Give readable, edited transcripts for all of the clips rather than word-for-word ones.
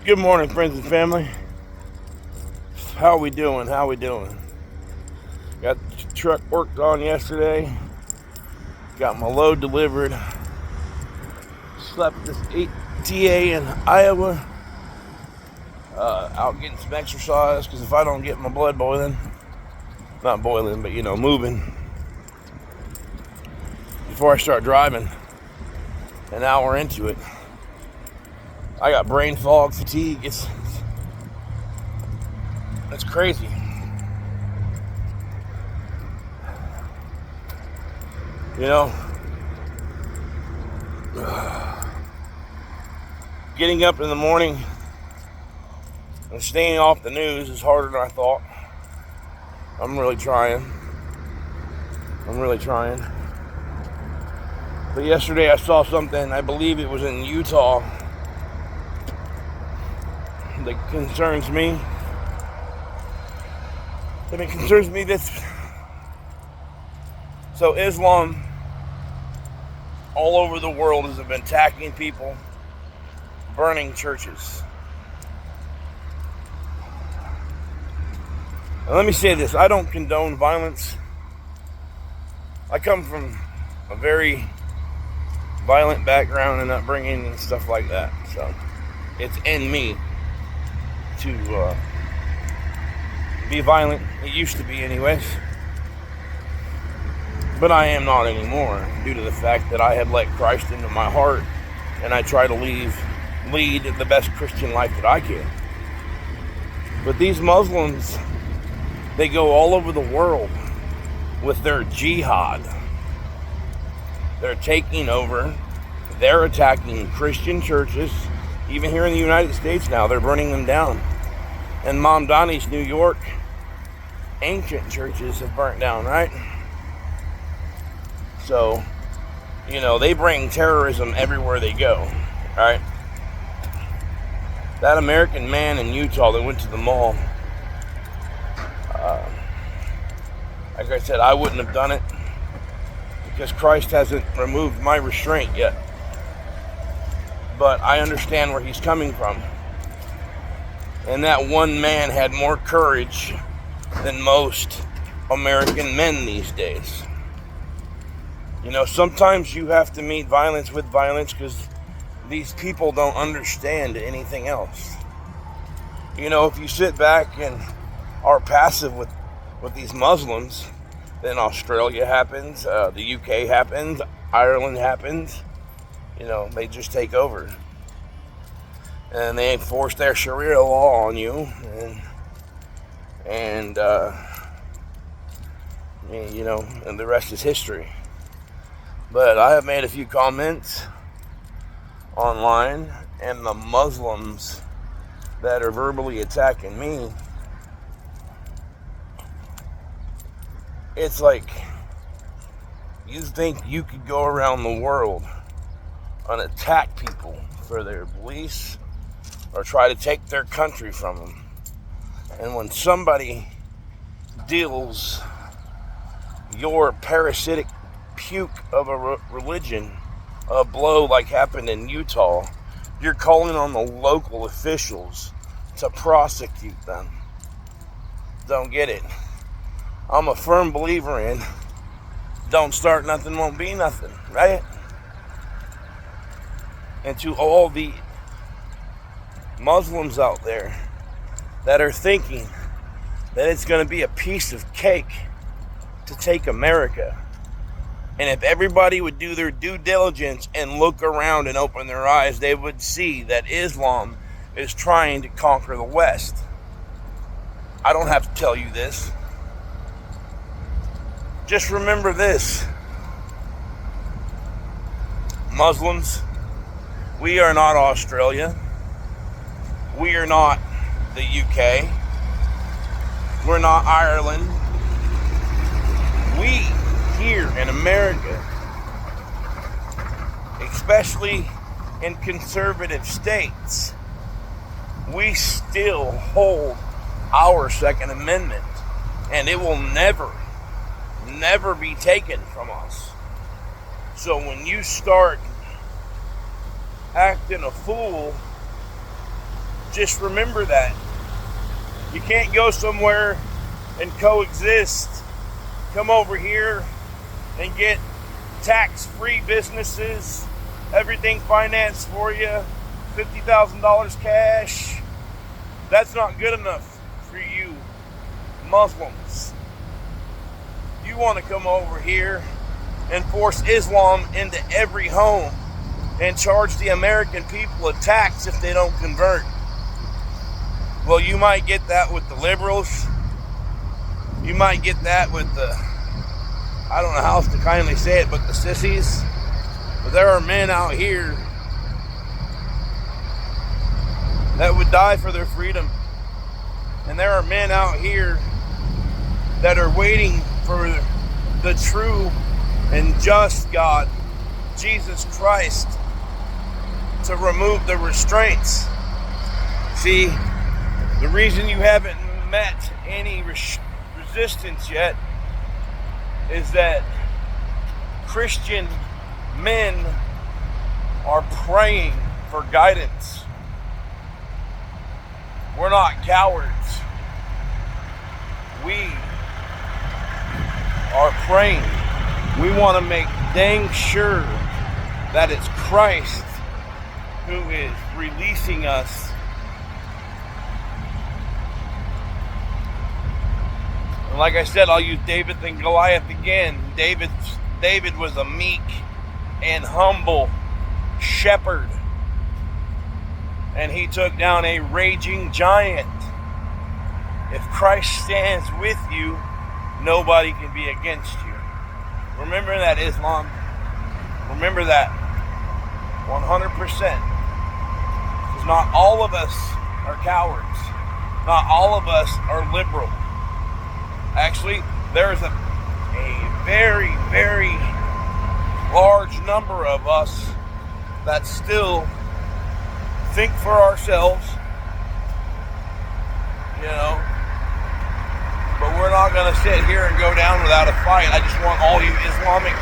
Good morning, friends and family. How we doing? How we doing? Got the truck worked on yesterday. Got my load delivered. Slept at this ATA in Iowa. Out getting some exercise because if I don't get my blood boiling, not boiling, but moving before I start driving, an hour into it, I got brain fog, fatigue. It's crazy. You know, getting up in the morning and staying off the news is harder than I thought. I'm really trying. But yesterday I saw something, I believe it was in Utah, that concerns me. And it concerns me this. So Islam all over the world has been attacking people, burning churches. And let me say this, I don't condone violence. I come from a very violent background and upbringing and stuff like that. So it's in me to be violent. It used to be anyways. But I am not anymore due to the fact that I have let Christ into my heart and I try to lead the best Christian life that I can. But these Muslims, they go all over the world with their jihad. They're taking over. They're attacking Christian churches. Even here in the United States now, they're burning them down. In Mamdani's New York, ancient churches have burnt down, right? So, they bring terrorism everywhere they go, right? That American man in Utah that went to the mall, like I said, I wouldn't have done it because Christ hasn't removed my restraint yet. But I understand where he's coming from. And that one man had more courage than most American men these days. Sometimes you have to meet violence with violence because these people don't understand anything else. If you sit back and are passive with these Muslims, then Australia happens, the UK happens, Ireland happens. They just take over. And they enforce their Sharia law on you. And the rest is history. But I have made a few comments online, and the Muslims that are verbally attacking me, it's like you think you could go around the world and attack people for their beliefs or try to take their country from them. And when somebody deals your parasitic puke of a religion a blow like happened in Utah, you're calling on the local officials to prosecute them. Don't get it. I'm a firm believer in don't start nothing, won't be nothing, right? And to all the Muslims out there that are thinking that it's going to be a piece of cake to take America, and if everybody would do their due diligence and look around and open their eyes, they would see that Islam is trying to conquer the West. I don't have to tell you this. Just remember this. Muslims, we are not Australia. We are not the UK. We're not Ireland. We here in America, especially in conservative states, we still hold our Second Amendment, and it will never be taken from us. So when you start acting a fool Just remember that. You can't go somewhere and coexist. Come over here and get tax-free businesses, everything financed for you, $50,000 cash. That's not good enough for you Muslims. You want to come over here and force Islam into every home and charge the American people a tax if they don't convert. Well, you might get that with the liberals. You might get that with the, I don't know how else to kindly say it, but the sissies. But there are men out here that would die for their freedom. And there are men out here that are waiting for the true and just God, Jesus Christ, to remove the restraints. See, the reason you haven't met any resistance yet is that Christian men are praying for guidance. We're not cowards. We are praying. We want to make dang sure that it's Christ who is releasing us. And like I said, I'll use David and Goliath again. David was a meek and humble shepherd, and he took down a raging giant. If Christ stands with you, nobody can be against you. Remember that, Islam. Remember that 100%. Because not all of us are cowards. Not all of us are liberal. Actually, there's a very, very large number of us that still think for ourselves, you know, but we're not going to sit here and go down without a fight. I just want all you Islamic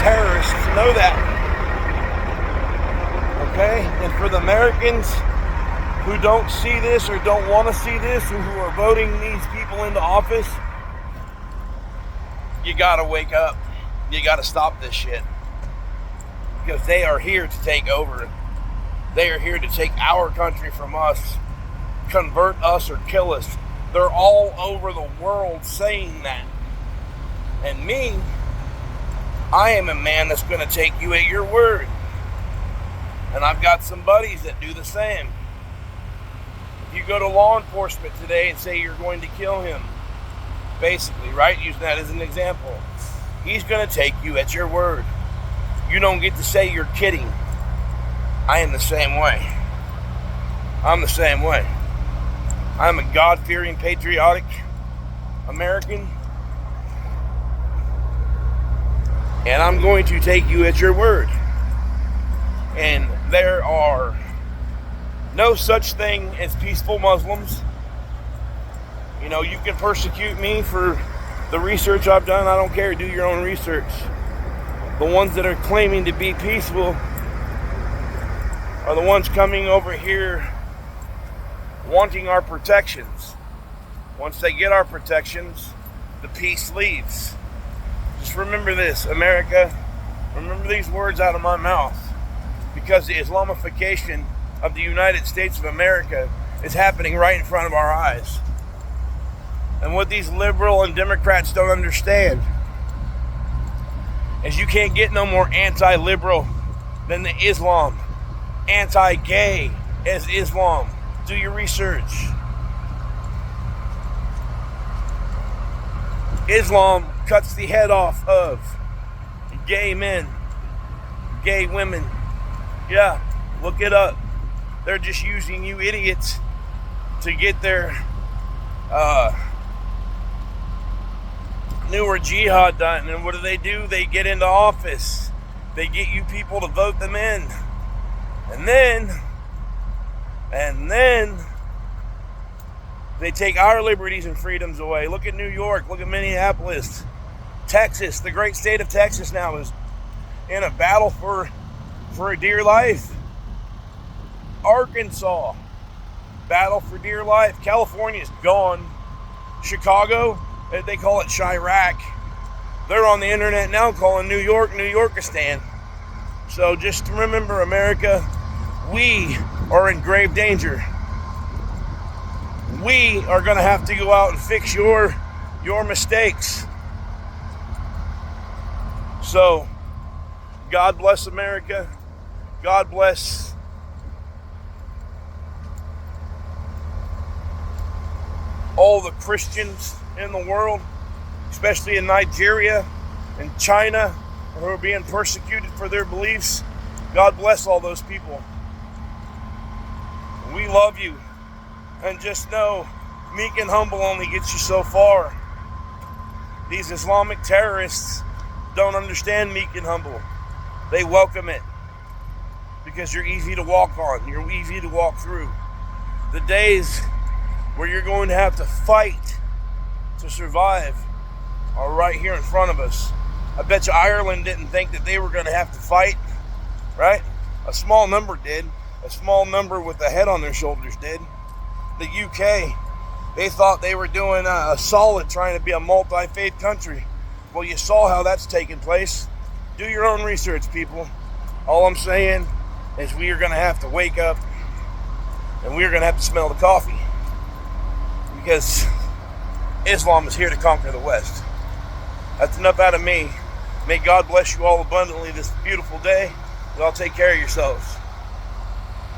terrorists to know that. Okay? And for the Americans who don't see this or don't want to see this, or who are voting these people into office, you got to wake up. You got to stop this shit. Because they are here to take over. They are here to take our country from us, convert us or kill us. They're all over the world saying that. And me, I am a man that's going to take you at your word. And I've got some buddies that do the same. If you go to law enforcement today and say you're going to kill him, basically, right? Using that as an example. He's going to take you at your word. You don't get to say you're kidding. I am the same way. I'm the same way. I'm a God-fearing, patriotic American. And I'm going to take you at your word. And there are no such thing as peaceful Muslims. You know, you can persecute me for the research I've done. I don't care. Do your own research. The ones that are claiming to be peaceful are the ones coming over here wanting our protections. Once they get our protections, the peace leaves. Just remember this, America. Remember these words out of my mouth. Because the Islamification of the United States of America is happening right in front of our eyes. And what these liberal and Democrats don't understand is you can't get no more anti-liberal than the Islam. Anti-gay as Islam. Do your research. Islam cuts the head off of gay men, gay women. Yeah, look it up. They're just using you idiots to get their newer jihad done. And what do? They get into office. They get you people to vote them in. And then they take our liberties and freedoms away. Look at New York. Look at Minneapolis. Texas, the great state of Texas now is in a battle for a dear life. Arkansas, battle for dear life. California's gone. Chicago, they call it Chirac. They're on the internet now calling New York, New Yorkistan. So just remember, America, we are in grave danger. We are going to have to go out and fix your mistakes. So, God bless America. God bless all the Christians in the world, especially in Nigeria and China, who are being persecuted for their beliefs. God bless all those people. We love you. And just know, meek and humble only gets you so far. These Islamic terrorists don't understand meek and humble. They welcome it because you're easy to walk on. You're easy to walk through. The days where you're going to have to fight to survive are right here in front of us. I bet you Ireland didn't think that they were going to have to fight, right? A small number did. A small number with a head on their shoulders did. The UK, they thought they were doing a solid trying to be a multi-faith country. Well, you saw how that's taking place. Do your own research, people. All I'm saying is we are going to have to wake up and we are going to have to smell the coffee, because Islam is here to conquer the West. That's enough out of me. May God bless you all abundantly this beautiful day. Y'all take care of yourselves.